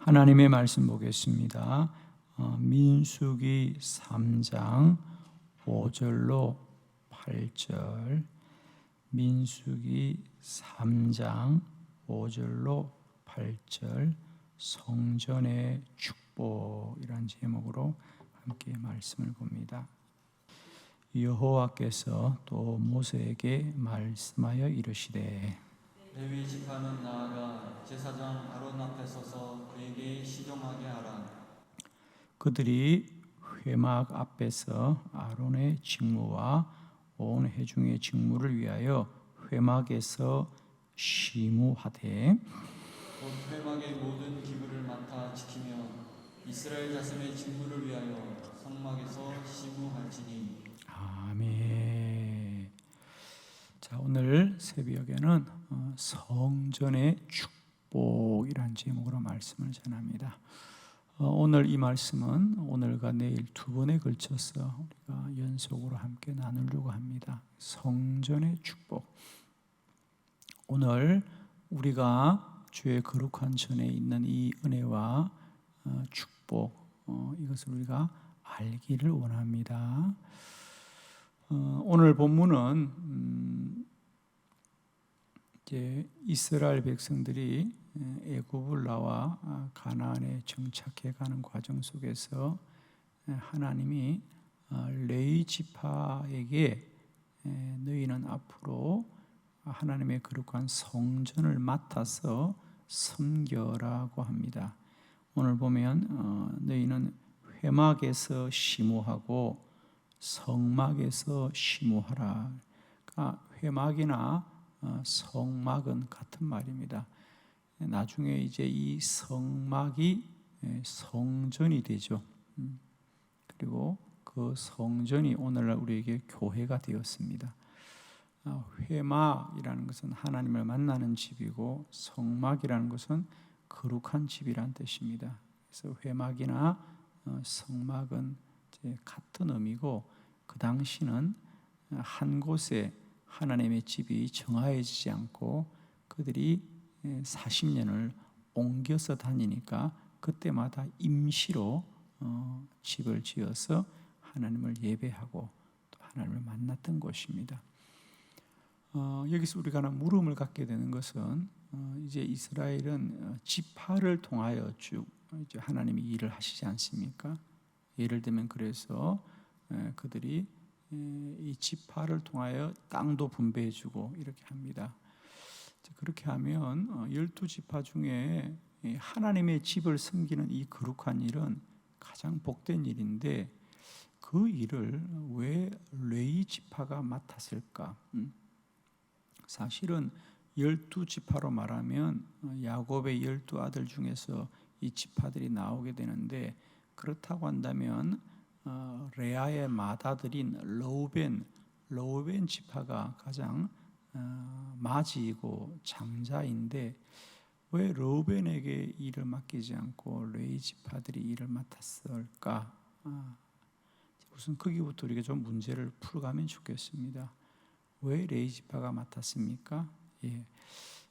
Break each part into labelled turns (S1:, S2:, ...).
S1: 하나님의 말씀 보겠습니다. 민수기 3장 5절로 8절, 민수기 3장 5절로 8절, 성전의 축복이란 제목으로 함께 말씀을 봅니다. 여호와께서 또 모세에게 말씀하여 이르시되,
S2: 레위 지파는 나아가 제사장 아론 앞에 서서 그에게 시종하게 하라.
S1: 그들이 회막 앞에서 아론의 직무와 온 회중의 직무를 위하여 회막에서 시무하되,
S2: 곧 회막의 모든 기물을 맡아 지키며 이스라엘 자손의 직무를 위하여 성막에서 시무할지니.
S1: 아멘. 자, 오늘 새벽에는 성전의 축복이란 제목으로 말씀을 전합니다. 오늘 이 말씀은 오늘과 내일 두 번에 걸쳐서 우리가 연속으로 함께 나누려고 합니다. 성전의 축복. 오늘 우리가 주의 거룩한 전에 있는 이 은혜와 축복, 이것을 우리가 알기를 원합니다. 오늘 본문은 이제 이스라엘 백성들이 애굽을 나와 가나안에 정착해 가는 과정 속에서 하나님이 레위 지파에게 너희는 앞으로 하나님의 거룩한 성전을 맡아서 섬겨라고 합니다. 오늘 보면 너희는 회막에서 시무하고 성막에서 시무하라. 그러니까 회막이나 성막은 같은 말입니다. 나중에 이제 이 성막이 성전이 되죠. 그리고 그 성전이 오늘날 우리에게 교회가 되었습니다. 회막이라는 것은 하나님을 만나는 집이고, 성막이라는 것은 거룩한 집이란 뜻입니다. 그래서 회막이나 성막은 이제 같은 의미고, 그 당시는 한 곳에 하나님의 집이 정화해지지 않고 그들이 40년을 옮겨서 다니니까 그때마다 임시로 집을 지어서 하나님을 예배하고 또 하나님을 만났던 곳입니다. 여기서 우리가 하나 물음을 갖게 되는 것은, 이제 이스라엘은 지파를 통하여 쭉 이제 하나님이 일을 하시지 않습니까? 예를 들면 그래서 그들이 이 지파를 통하여 땅도 분배해주고 이렇게 합니다. 그렇게 하면 12지파 중에 하나님의 집을 섬기는 이 거룩한 일은 가장 복된 일인데, 그 일을 왜 레위 지파가 맡았을까? 사실은 12지파로 말하면 야곱의 12아들 중에서 이 지파들이 나오게 되는데, 그렇다고 한다면 레아의 맏아들인 러우벤 지파가 가장 마지이고 장자인데, 왜 러우벤에게 일을 맡기지 않고 레위 지파들이 일을 맡았을까? 우선 거기부터 우리가 좀 문제를 풀어가면 좋겠습니다. 왜 레위 지파가 맡았습니까?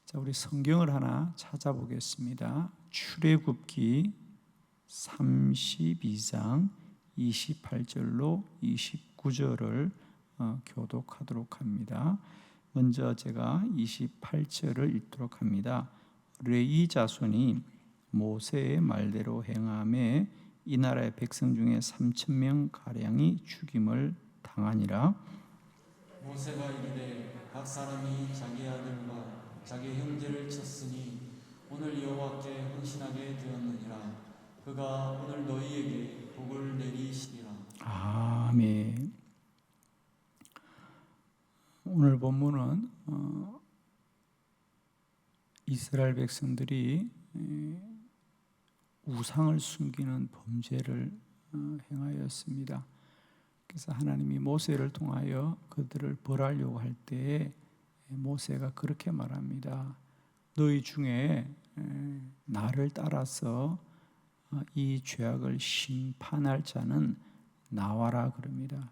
S1: 자, 우리 성경을 하나 찾아보겠습니다. 출애굽기 32장 28절로 29절을 교독하도록 합니다. 먼저 제가 28절을 읽도록 합니다. 레위 자손이 모세의 말대로 행함에 이 나라의 백성 중에 3,000명 가량이 죽임을 당하니라.
S2: 모세가 이르되 각 사람이 자기 아들과 자기 형제를 쳤으니 오늘 여호와께 헌신하게 되었느니라. 그가 오늘 너희에게 복을 내리시리라.
S1: 아멘. 오늘 본문은 이스라엘 백성들이 우상을 숨기는 범죄를 행하였습니다. 그래서 하나님이 모세를 통하여 그들을 벌하려고 할 때에 모세가 그렇게 말합니다. 너희 중에 나를 따라서 이 죄악을 심판할 자는 나와라 그럽니다.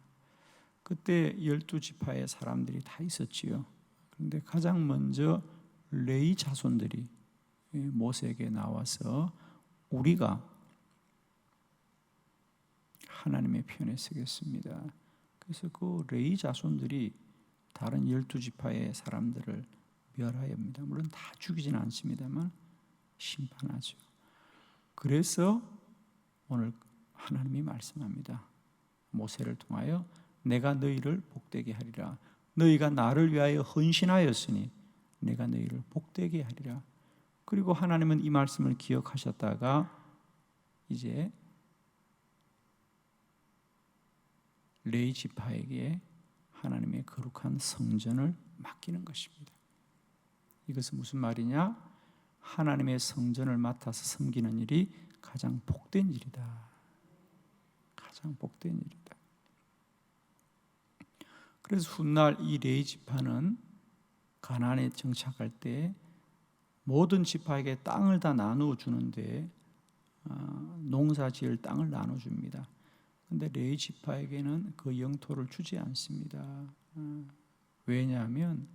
S1: 그때 12지파의 사람들이 다 있었지요. 그런데 가장 먼저 레위 자손들이 모세에게 나와서 우리가 하나님의 편에 서겠습니다. 그래서 그 레위 자손들이 다른 12지파의 사람들을 멸하여입니다. 물론 다 죽이지는 않습니다만 심판하죠. 그래서 오늘 하나님이 말씀합니다. 모세를 통하여 내가 너희를 복되게 하리라. 너희가 나를 위하여 헌신하였으니 내가 너희를 복되게 하리라. 그리고 하나님은 이 말씀을 기억하셨다가 이제 레위 지파에게 하나님의 거룩한 성전을 맡기는 것입니다. 이것은 무슨 말이냐? 하나님의 성전을 맡아서 섬기는 일이 가장 복된 일이다. 가장 복된 일이다. 그래서 훗날 이 레위 지파는 가나안에 정착할 때 모든 지파에게 땅을 다 나누어 주는데 농사지을 땅을 나눠줍니다. 그런데 레위 지파에게는 그 영토를 주지 않습니다. 왜냐하면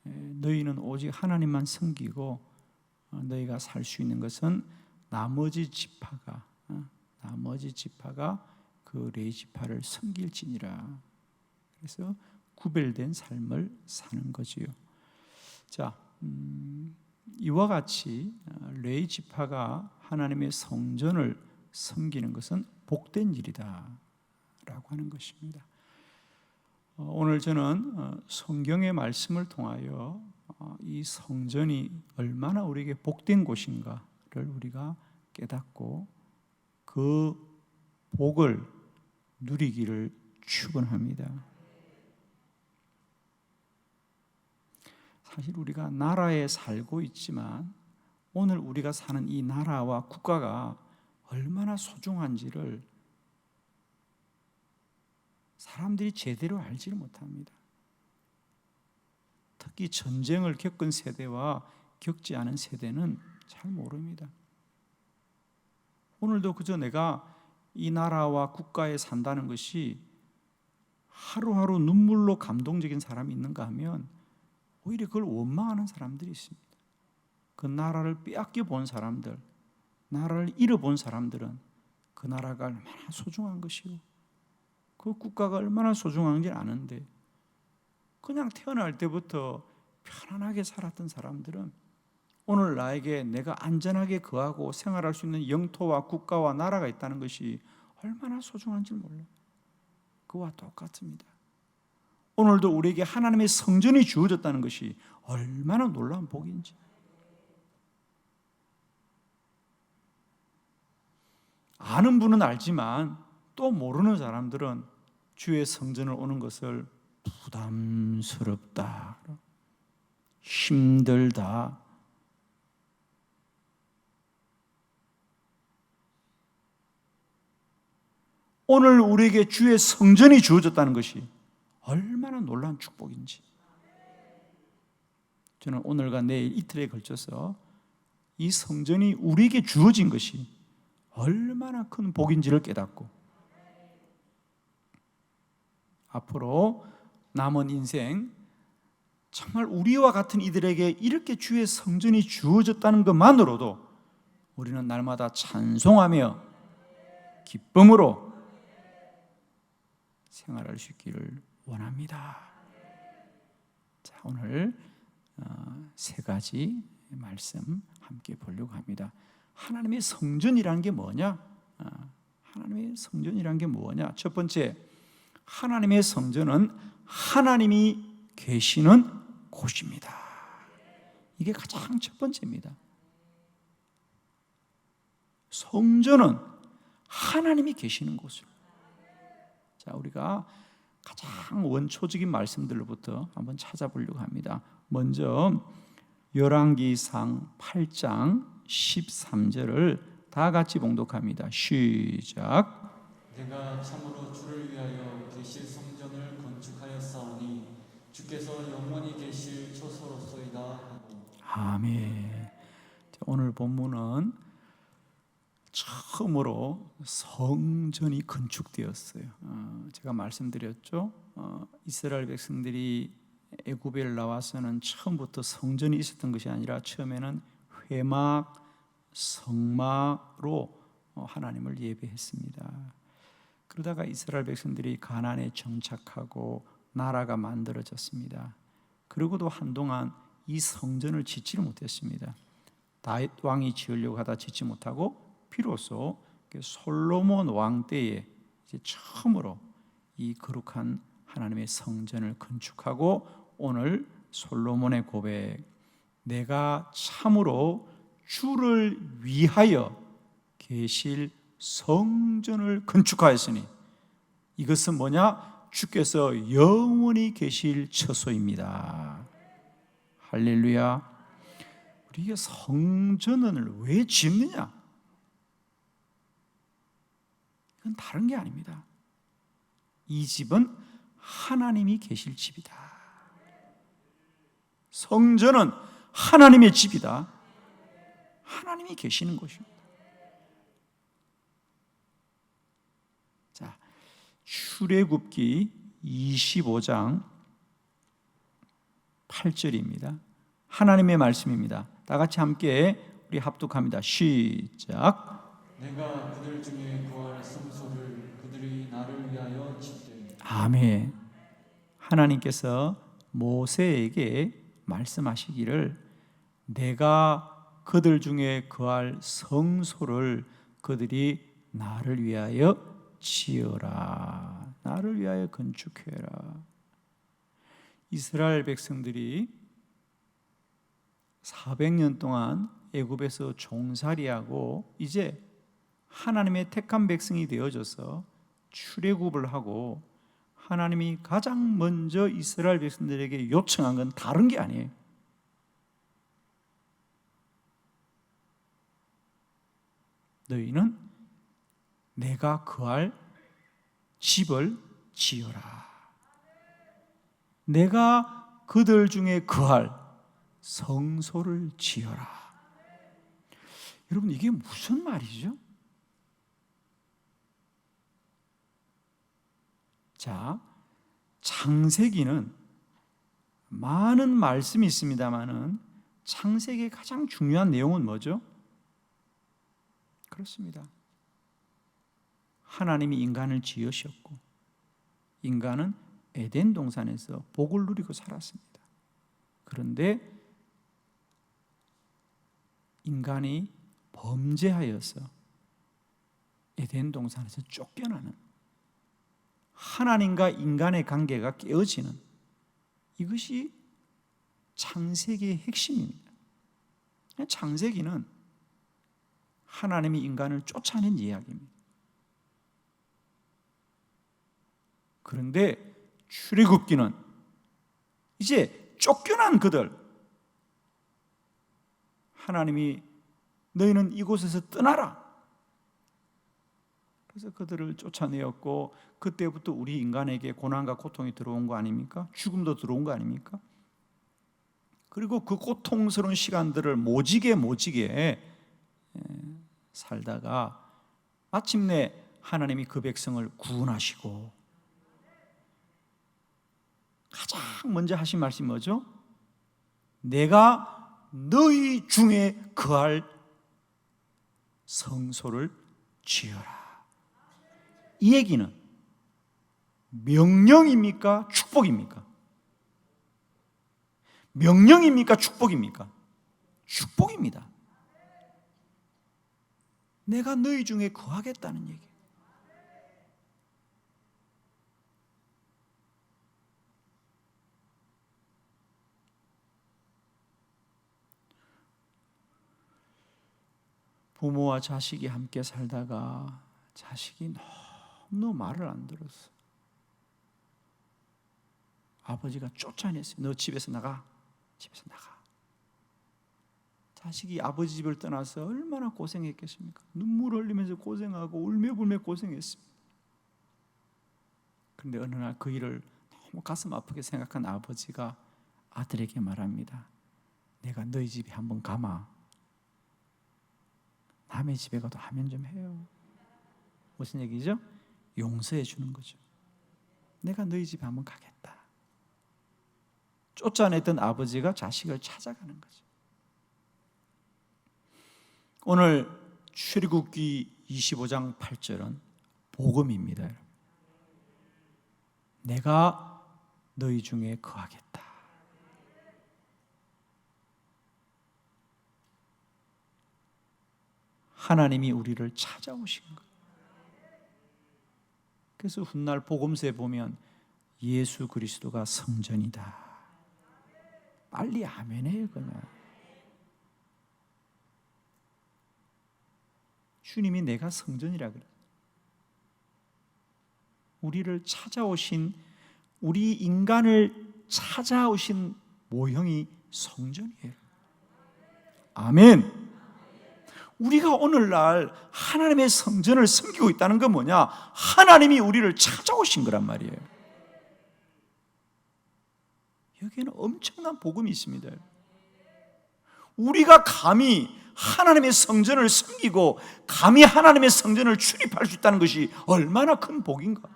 S1: 너희는 오직 하나님만 섬기고 너희가 살 수 있는 것은 나머지 지파가 그 레위 지파를 섬길지니라. 그래서 구별된 삶을 사는 거지요. 자, 이와 같이 레위 지파가 하나님의 성전을 섬기는 것은 복된 일이다 라고 하는 것입니다. 오늘 저는 성경의 말씀을 통하여 이 성전이 얼마나 우리에게 복된 곳인가를 우리가 깨닫고 그 복을 누리기를 축원합니다. 사실 우리가 나라에 살고 있지만 오늘 우리가 사는 이 나라와 국가가 얼마나 소중한지를 사람들이 제대로 알지를 못합니다. 특히 전쟁을 겪은 세대와 겪지 않은 세대는 잘 모릅니다. 오늘도 그저 내가 이 나라와 국가에 산다는 것이 하루하루 눈물로 감동적인 사람이 있는가 하면 오히려 그걸 원망하는 사람들이 있습니다. 그 나라를 빼앗겨 본 사람들, 나라를 잃어본 사람들은 그 나라가 얼마나 소중한 것이고 그 국가가 얼마나 소중한지 아는데 그냥 태어날 때부터 편안하게 살았던 사람들은 오늘 나에게 내가 안전하게 거하고 생활할 수 있는 영토와 국가와 나라가 있다는 것이 얼마나 소중한지 몰라요. 그와 똑같습니다. 오늘도 우리에게 하나님의 성전이 주어졌다는 것이 얼마나 놀라운 복인지. 아는 분은 알지만 또 모르는 사람들은 주의 성전을 오는 것을 부담스럽다, 힘들다, 오늘 우리에게 주의 성전이 주어졌다는 것이 얼마나 놀라운 축복인지. 저는 오늘과 내일 이틀에 걸쳐서 이 성전이 우리에게 주어진 것이 얼마나 큰 복인지를 깨닫고 앞으로 남은 인생 정말 우리와 같은 이들에게 이렇게 주의 성전이 주어졌다는 것만으로도 우리는 날마다 찬송하며 기쁨으로 생활할 수 있기를 원합니다. 자, 오늘 세 가지 말씀 함께 보려고 합니다. 하나님의 성전이라는 게 뭐냐? 하나님의 성전이라는 게 뭐냐? 첫 번째, 하나님의 성전은 하나님이 계시는 곳입니다. 이게 가장 첫 번째입니다. 성전은 하나님이 계시는 곳으로. 자, 우리가 가장 원초적인 말씀들로부터 한번 찾아보려고 합니다. 먼저 열왕기상 8장 13절을 다 같이 봉독합니다. 시작.
S2: 내가 참으로 주를 위하여 계실 성전을 건축하였사오니 주께서 영원히 계실 처소로소이다 하고.
S1: 아멘. 오늘 본문은 처음으로 성전이 건축되었어요. 제가 말씀드렸죠. 이스라엘 백성들이 애굽에 나와서는 처음부터 성전이 있었던 것이 아니라 처음에는 회막, 성마로 하나님을 예배했습니다. 그러다가 이스라엘 백성들이 가나안에 정착하고 나라가 만들어졌습니다. 그러고도 한동안 이 성전을 짓지를 못했습니다. 다윗 왕이 지으려고 하다 짓지 못하고 비로소 솔로몬 왕 때에 이제 처음으로 이 거룩한 하나님의 성전을 건축하고 오늘 솔로몬의 고백, 내가 참으로 주를 위하여 계실 성전을 건축하였으니 이것은 뭐냐? 주께서 영원히 계실 처소입니다. 할렐루야. 우리가 성전을 왜 짓느냐? 이건 다른 게 아닙니다. 이 집은 하나님이 계실 집이다. 성전은 하나님의 집이다. 하나님이 계시는 것입니다. 자, 출애굽기 25장 8절입니다. 하나님의 말씀입니다. 다 같이 함께 우리 합독합니다. 시작.
S2: 내가 그들 중에 구할 성소를 그들이 나를 위하여 짓되.
S1: 아멘. 하나님께서 모세에게 말씀하시기를 내가 그들 중에 거할 성소를 그들이 나를 위하여 지어라. 나를 위하여 건축해라. 이스라엘 백성들이 400년 동안 애굽에서 종살이하고 이제 하나님의 택한 백성이 되어져서 출애굽을 하고 하나님이 가장 먼저 이스라엘 백성들에게 요청한 건 다른 게 아니에요. 너희는 내가 거할 집을 지어라. 내가 그들 중에 거할 성소를 지어라. 여러분, 이게 무슨 말이죠? 자, 창세기는 많은 말씀이 있습니다만은 창세기의 가장 중요한 내용은 뭐죠? 그렇습니다. 하나님이 인간을 지으셨고 인간은 에덴 동산에서 복을 누리고 살았습니다. 그런데 인간이 범죄하여서 에덴 동산에서 쫓겨나는, 하나님과 인간의 관계가 깨어지는, 이것이 창세기의 핵심입니다. 창세기는 하나님이 인간을 쫓아낸 이야기입니다. 그런데 출애굽기는 이제 쫓겨난 그들, 하나님이 너희는 이곳에서 떠나라. 그래서 그들을 쫓아내었고 그때부터 우리 인간에게 고난과 고통이 들어온 거 아닙니까? 죽음도 들어온 거 아닙니까? 그리고 그 고통스러운 시간들을 모지게 살다가 마침내 하나님이 그 백성을 구원하시고 가장 먼저 하신 말씀이 뭐죠? 내가 너희 중에 거할 성소를 지어라. 이 얘기는 명령입니까? 축복입니까? 명령입니까? 축복입니까? 축복입니다. 내가 너희 중에 거하겠다는 얘기. 부모와 자식이 함께 살다가 자식이 너무 말을 안 들었어. 아버지가 쫓아냈어요. 너 집에서 나가. 집에서 나가. 자식이 아버지 집을 떠나서 얼마나 고생했겠습니까? 눈물 흘리면서 고생하고 울며불며 고생했습니다. 그런데 어느 날 그 일을 너무 가슴 아프게 생각한 아버지가 아들에게 말합니다. 내가 너희 집에 한번 가마. 남의 집에 가도 하면 좀 해요. 무슨 얘기죠? 용서해 주는 거죠. 내가 너희 집에 한번 가겠다. 쫓아냈던 아버지가 자식을 찾아가는 거죠. 오늘 출애굽기 25장 8절은 복음입니다. 내가 너희 중에 거하겠다. 하나님이 우리를 찾아오신 거예요. 그래서 훗날 복음서에 보면 예수 그리스도가 성전이다. 빨리 아멘해요, 그냥. 주님이 내가 성전이라 그래요. 우리를 찾아오신, 우리 인간을 찾아오신 모형이 성전이에요. 아멘. 우리가 오늘날 하나님의 성전을 섬기고 있다는 건 뭐냐? 하나님이 우리를 찾아오신 거란 말이에요. 여기에는 엄청난 복음이 있습니다. 우리가 감히 하나님의 성전을 섬기고 감히 하나님의 성전을 출입할 수 있다는 것이 얼마나 큰 복인가?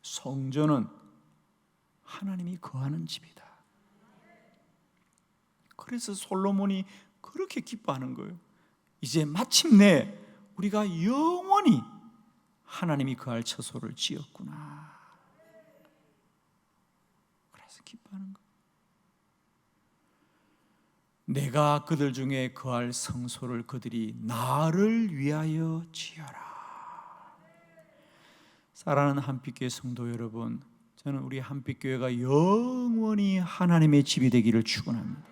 S1: 성전은 하나님이 거하는 집이다. 그래서 솔로몬이 그렇게 기뻐하는 거예요. 이제 마침내 우리가 영원히 하나님이 거할 처소를 지었구나. 그래서 기뻐하는 거예요. 내가 그들 중에 거할 성소를 그들이 나를 위하여 지어라. 사랑하는 한빛교회 성도 여러분, 저는 우리 한빛교회가 영원히 하나님의 집이 되기를 축원합니다.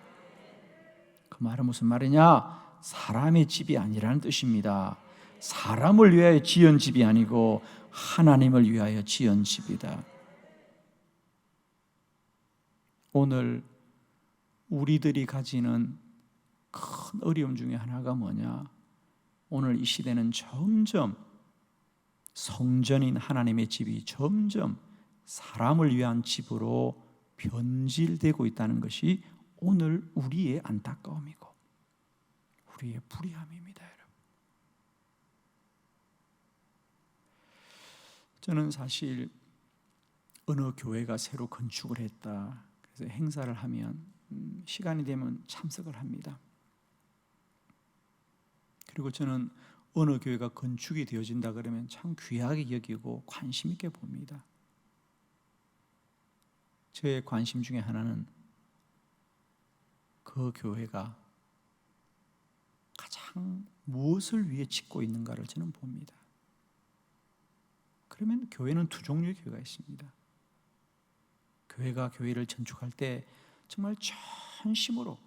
S1: 그 말은 무슨 말이냐? 사람의 집이 아니라는 뜻입니다. 사람을 위하여 지은 집이 아니고 하나님을 위하여 지은 집이다. 오늘 우리들이 가지는 큰 어려움 중에 하나가 뭐냐? 오늘 이 시대는 점점 성전인 하나님의 집이 점점 사람을 위한 집으로 변질되고 있다는 것이 오늘 우리의 안타까움이고 우리의 불의함입니다, 여러분. 저는 사실 어느 교회가 새로 건축을 했다. 그래서 행사를 하면 시간이 되면 참석을 합니다. 그리고 저는 어느 교회가 건축이 되어진다 그러면 참 귀하게 여기고 관심 있게 봅니다. 저의 관심 중에 하나는 그 교회가 가장 무엇을 위해 짓고 있는가를 저는 봅니다. 그러면 교회는 두 종류의 교회가 있습니다. 교회가 교회를 건축할 때 정말 전심으로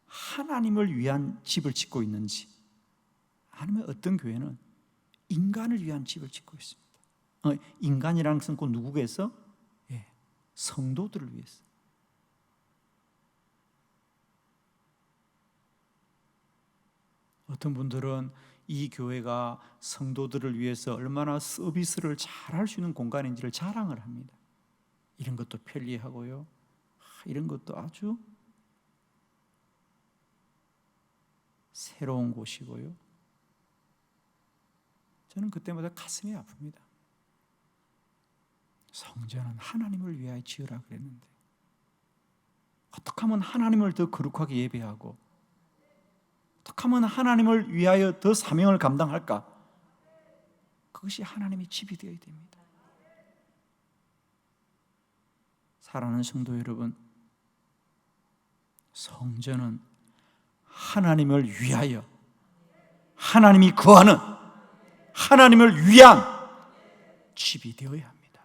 S1: 하나님을 위한 집을 짓고 있는지, 아니면 어떤 교회는 인간을 위한 집을 짓고 있습니다. 인간이라는 것은 꼭 누구겠어? 성도들을 위해서. 어떤 분들은 이 교회가 성도들을 위해서 얼마나 서비스를 잘할 수 있는 공간인지를 자랑을 합니다. 이런 것도 편리하고요, 이런 것도 아주 새로운 곳이고요. 저는 그때마다 가슴이 아픕니다. 성전은 하나님을 위하여 지으라 그랬는데 어떻게 하면 하나님을 더 거룩하게 예배하고 어떻게 하면 하나님을 위하여 더 사명을 감당할까? 그것이 하나님의 집이 되어야 됩니다. 사랑하는 성도 여러분, 성전은 하나님을 위하여, 하나님이 거하는, 하나님을 위한 집이 되어야 합니다.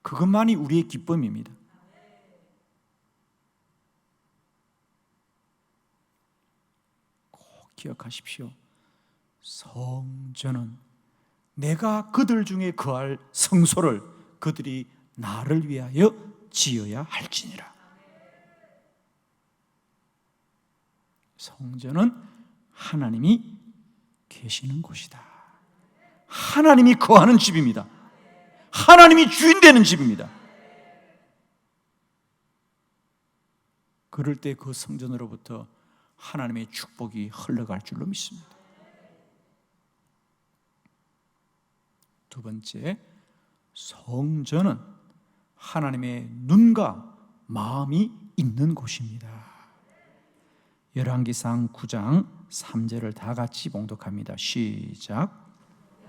S1: 그것만이 우리의 기쁨입니다. 꼭 기억하십시오. 성전은 내가 그들 중에 거할 성소를 그들이 나를 위하여 지어야 할지니라. 성전은 하나님이 계시는 곳이다. 하나님이 거하는 집입니다. 하나님이 주인 되는 집입니다. 그럴 때 그 성전으로부터 하나님의 축복이 흘러갈 줄로 믿습니다. 두 번째, 성전은 하나님의 눈과 마음이 있는 곳입니다. 열왕기상 9장 3절을 다 같이 봉독합니다. 시작.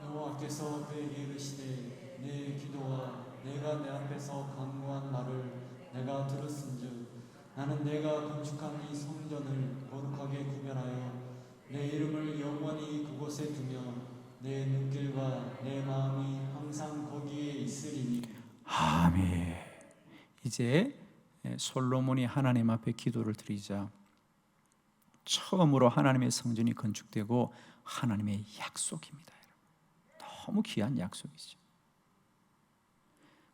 S2: 여호와께서 그에게 이르시되 내 기도와 내가 내 앞에서 간구한 말을 내가 들었은즉 나는 내가 건축한 이 성전을 거룩하게 구별하여 내 이름을 영원히 그곳에 두며 내 눈길과 내 마음이 항상 거기에 있으리니.
S1: 아멘. 이제 솔로몬이 하나님 앞에 기도를 드리자 처음으로 하나님의 성전이 건축되고 하나님의 약속입니다. 너무 귀한 약속이죠.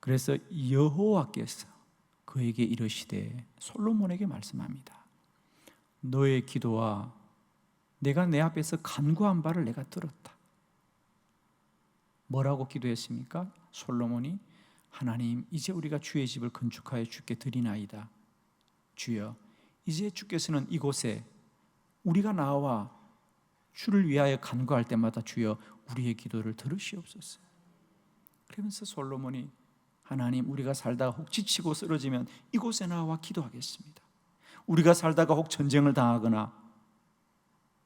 S1: 그래서 여호와께서 그에게 이르시되 솔로몬에게 말씀합니다. 너의 기도와 내가 내 앞에서 간구한 바를 내가 들었다. 뭐라고 기도했습니까? 솔로몬이 하나님, 이제 우리가 주의 집을 건축하여 주께 드리나이다. 주여, 이제 주께서는 이곳에 우리가 나와 주를 위하여 간구할 때마다 주여 우리의 기도를 들으시옵소서. 그러면서 솔로몬이 하나님, 우리가 살다가 혹 지치고 쓰러지면 이곳에 나와 기도하겠습니다. 우리가 살다가 혹 전쟁을 당하거나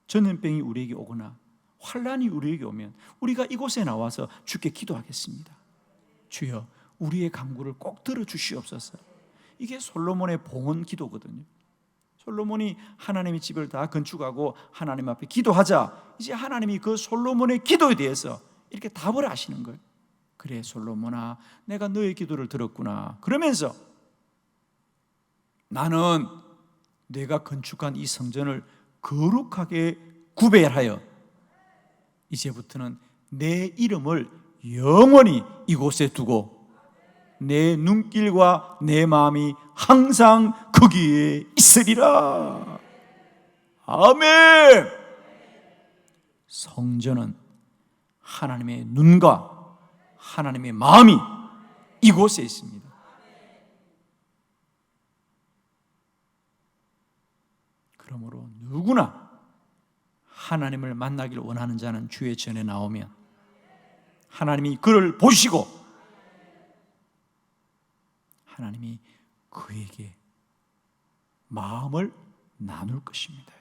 S1: 전염병이 우리에게 오거나 환란이 우리에게 오면 우리가 이곳에 나와서 주께 기도하겠습니다. 주여, 우리의 간구를 꼭 들어주시옵소서. 이게 솔로몬의 봉헌 기도거든요. 솔로몬이 하나님의 집을 다 건축하고 하나님 앞에 기도하자 이제 하나님이 그 솔로몬의 기도에 대해서 이렇게 답을 하시는 거예요. 그래 솔로몬아, 내가 너의 기도를 들었구나. 그러면서 나는 내가 건축한 이 성전을 거룩하게 구별하여 이제부터는 내 이름을 영원히 이곳에 두고 내 눈길과 내 마음이 항상 거기에 있으리라. 아멘. 성전은 하나님의 눈과 하나님의 마음이 이곳에 있습니다. 그러므로 누구나 하나님을 만나기를 원하는 자는 주의 전에 나오면 하나님이 그를 보시고 하나님이 그에게 마음을 나눌 것입니다.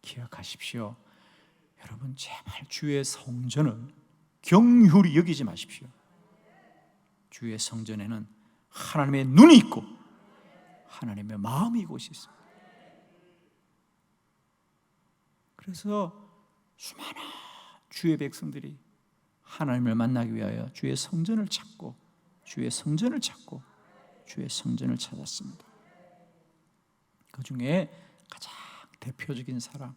S1: 기억하십시오. 여러분, 제발 주의 성전을 경휼히 여기지 마십시오. 주의 성전에는 하나님의 눈이 있고 하나님의 마음이 이곳이 있습니다. 그래서 수많은 주의 백성들이 하나님을 만나기 위하여 주의 성전을 찾고 주의 성전을 찾고 주의 성전을 찾았습니다. 그 중에 가장 대표적인 사람,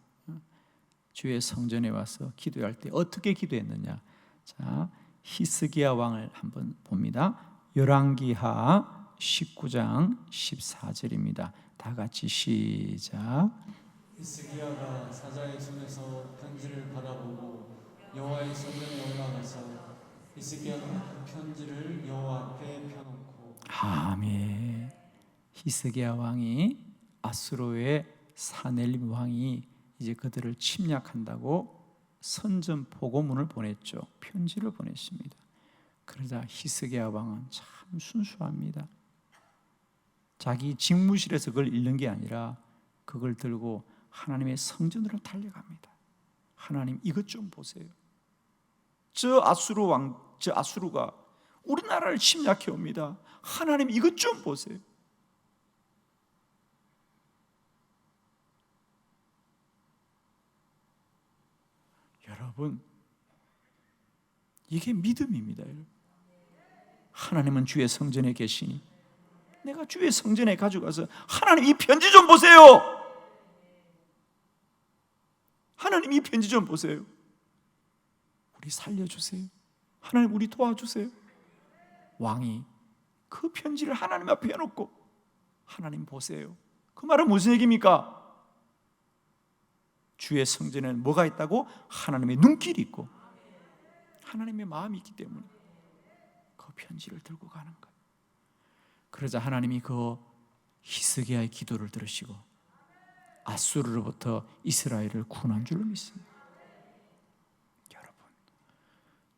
S1: 주의 성전에 와서 기도할 때 어떻게 기도했느냐? 자, 히스기야 왕을 한번 봅니다. 열왕기하 19장 14절입니다. 다 같이 시작.
S2: 히스기야가 사자의 손에서 편지를 받아보고 여호와의 성전에 올라가서 히스기야는 그 편지를 여호와 앞에 펴놓고.
S1: 아멘. 히스기야 왕이 아수르의 사넬림 왕이 이제 그들을 침략한다고 선전 보고문을 보냈죠. 편지를 보냈습니다. 그러자 히스기야 왕은 참 순수합니다. 자기 직무실에서 그걸 읽는 게 아니라 그걸 들고 하나님의 성전으로 달려갑니다. 하나님, 이것 좀 보세요. 저 아수르가 우리나라를 침략해 옵니다. 하나님, 이것 좀 보세요. 여러분, 이게 믿음입니다. 하나님은 주의 성전에 계시니 내가 주의 성전에 가져가서 하나님, 이 편지 좀 보세요. 하나님, 이 편지 좀 보세요. 우리 살려주세요. 하나님, 우리 도와주세요. 왕이 그 편지를 하나님 앞에 해놓고 하나님 보세요. 그 말은 무슨 얘기입니까? 주의 성전에는 뭐가 있다고? 하나님의 눈길이 있고 하나님의 마음이 있기 때문에 그 편지를 들고 가는 거예요. 그러자 하나님이 그 히스기야의 기도를 들으시고 아수르로부터 이스라엘을 구원한 줄로 믿습니다. 여러분,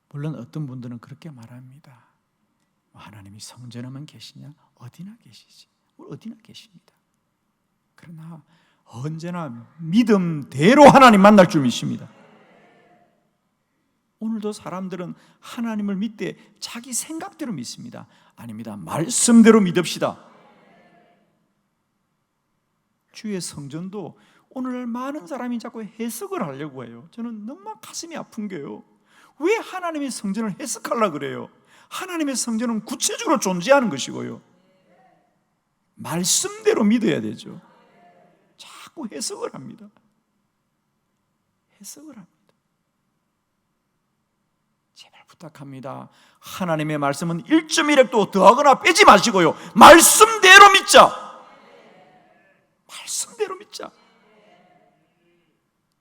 S1: 물론 어떤 분들은 그렇게 말합니다. 하나님이 성전에만 계시냐? 어디나 계시지. 우리 어디나 계십니다. 그러나 언제나 믿음대로 하나님 만날 줄 믿습니다. 오늘도 사람들은 하나님을 믿되 자기 생각대로 믿습니다. 아닙니다. 말씀대로 믿읍시다. 주의 성전도 오늘날 많은 사람이 자꾸 해석을 하려고 해요. 저는 너무 가슴이 아픈 게요. 왜 하나님의 성전을 해석하려고 그래요? 하나님의 성전은 구체적으로 존재하는 것이고요. 말씀대로 믿어야 되죠. 자꾸 해석을 합니다. 해석을 합니다. 제발 부탁합니다. 하나님의 말씀은 1.1획도 더하거나 빼지 마시고요. 말씀대로 믿자. 말씀대로 믿자.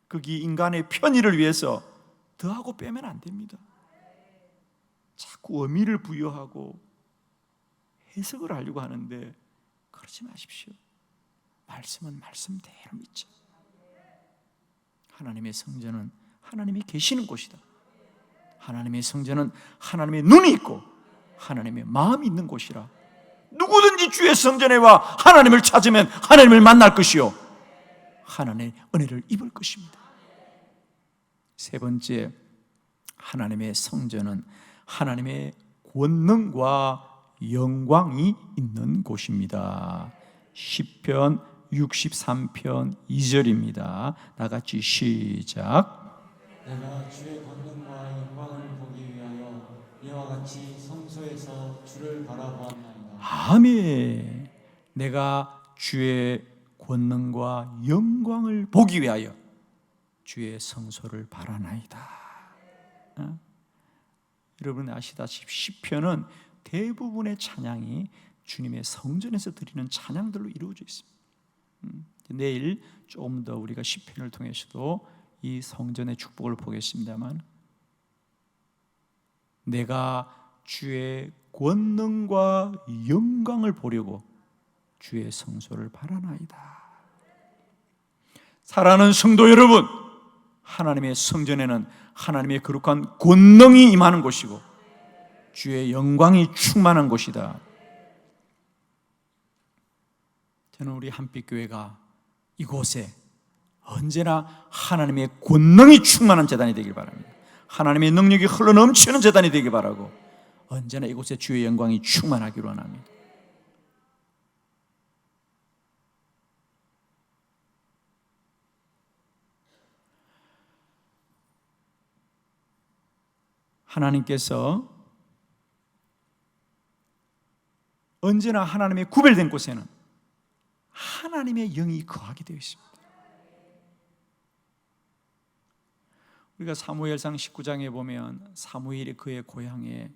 S1: 거기 인간의 편의를 위해서 더하고 빼면 안 됩니다. 자꾸 의미를 부여하고 해석을 하려고 하는데 그러지 마십시오. 말씀은 말씀대로 믿자. 하나님의 성전은 하나님이 계시는 곳이다. 하나님의 성전은 하나님의 눈이 있고 하나님의 마음이 있는 곳이라 누구든지 주의 성전에 와 하나님을 찾으면 하나님을 만날 것이요 하나님의 은혜를 입을 것입니다. 세 번째, 하나님의 성전은 하나님의 권능과 영광이 있는 곳입니다. 시편 63편 2절입니다. 다같이 시작.
S2: 내가 주의 권능과 영광을 보기 위하여 이와 같이 성소에서 주를 바라보았나이다.
S1: 아멘. 내가 주의 권능과 영광을 보기 위하여 주의 성소를 바라나이다. 여러분 아시다시피 시편은 대부분의 찬양이 주님의 성전에서 드리는 찬양들로 이루어져 있습니다. 내일 조금 더 우리가 시편을 통해서도 이 성전의 축복을 보겠습니다만, 내가 주의 권능과 영광을 보려고 주의 성소를 바라나이다. 사랑하는 성도 여러분, 하나님의 성전에는 하나님의 거룩한 권능이 임하는 곳이고 주의 영광이 충만한 곳이다. 저는 우리 한빛교회가 이곳에 언제나 하나님의 권능이 충만한 제단이 되길 바랍니다. 하나님의 능력이 흘러넘치는 제단이 되길 바라고 언제나 이곳에 주의 영광이 충만하기를 원합니다. 하나님께서 언제나 하나님의 구별된 곳에는 하나님의 영이 거하게 되어 있습니다. 우리가 사무엘상 19장에 보면 사무엘이 그의 고향에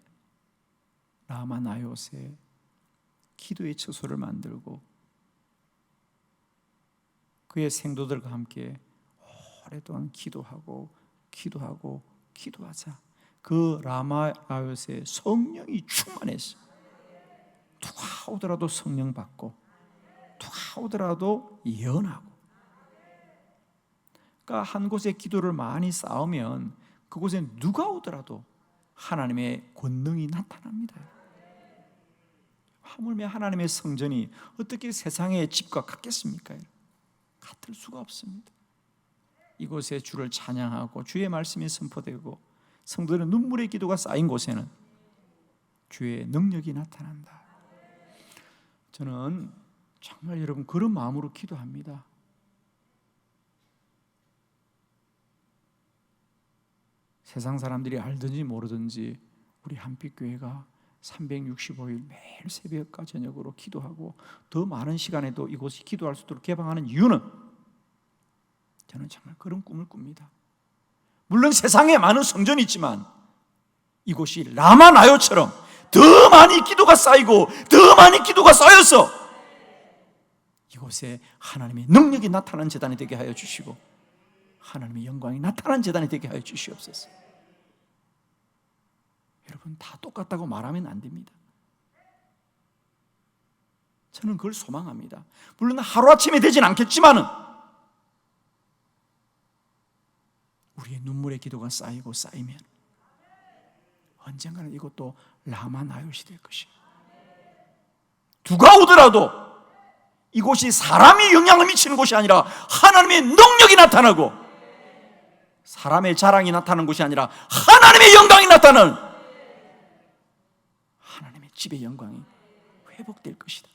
S1: 라마나요세 기도의 처소를 만들고 그의 생도들과 함께 오랫동안 기도하자. 그 라마나요세 성령이 충만했어요. 누가 오더라도 성령 받고 누가 오더라도 예언하고. 그러니까 한 곳에 기도를 많이 쌓으면 그곳에 누가 오더라도 하나님의 권능이 나타납니다. 하물며 하나님의 성전이 어떻게 세상의 집과 같겠습니까? 같을 수가 없습니다. 이곳에 주를 찬양하고 주의 말씀이 선포되고 성도들의 눈물의 기도가 쌓인 곳에는 주의 능력이 나타난다. 저는 정말 여러분 그런 마음으로 기도합니다. 세상 사람들이 알든지 모르든지 우리 한빛교회가 365일 매일 새벽과 저녁으로 기도하고 더 많은 시간에도 이곳이 기도할 수 있도록 개방하는 이유는 저는 정말 그런 꿈을 꿉니다. 물론 세상에 많은 성전이 있지만 이곳이 라마나요처럼 더 많이 기도가 쌓이고 더 많이 기도가 쌓여서 이곳에 하나님의 능력이 나타나는 제단이 되게 하여 주시고 하나님의 영광이 나타나는 제단이 되게 하여 주시옵소서. 여러분 다 똑같다고 말하면 안 됩니다. 저는 그걸 소망합니다. 물론 하루아침에 되진 않겠지만은 우리의 눈물의 기도가 쌓이면 언젠가는 이것도 라마나요시 될 것입니다. 두 오더라도 이곳이 사람이 영향을 미치는 곳이 아니라 하나님의 능력이 나타나고 사람의 자랑이 나타나는 곳이 아니라 하나님의 영광이 나타나는 하나님의 집의 영광이 회복될 것이다.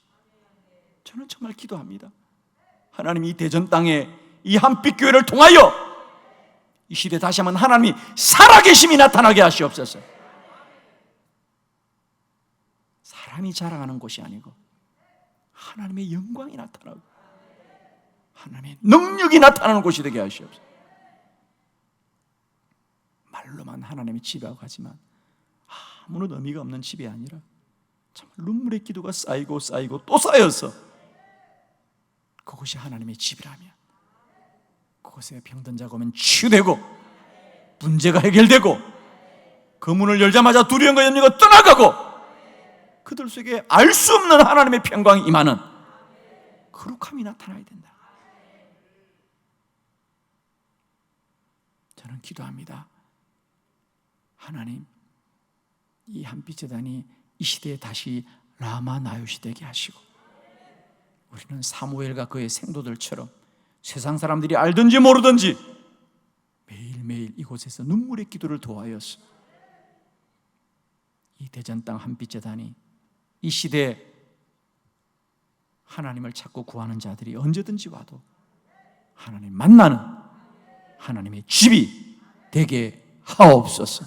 S1: 저는 정말 기도합니다. 하나님이 이 대전 땅에 이 한빛교회를 통하여 이 시대 다시 한번 하나님이 살아계심이 나타나게 하시옵소서. 사람이 자랑하는 곳이 아니고 하나님의 영광이 나타나고 하나님의 능력이 나타나는 곳이 되게 하시옵소서. 말로만 하나님의 지배하고 하지만 아무런 의미가 없는 지배 아니라 참 눈물의 기도가 쌓이고 쌓이고 또 쌓여서 그것이 하나님의 집이라면 그곳에 병든 자가 오면 치유되고 문제가 해결되고 그 문을 열자마자 두려움과 염려가 떠나가고 그들 속에 알 수 없는 하나님의 평강이 임하는 거룩함이 나타나야 된다. 저는 기도합니다. 하나님, 이 한빛재단이 이 시대에 다시 라마 나요시 되게 하시고 우리는 사무엘과 그의 생도들처럼 세상 사람들이 알든지 모르든지 매일매일 이곳에서 눈물의 기도를 도하여서 이 대전 땅 한빛재단이 이 시대에 하나님을 찾고 구하는 자들이 언제든지 와도 하나님 만나는 하나님의 집이 되게 하옵소서.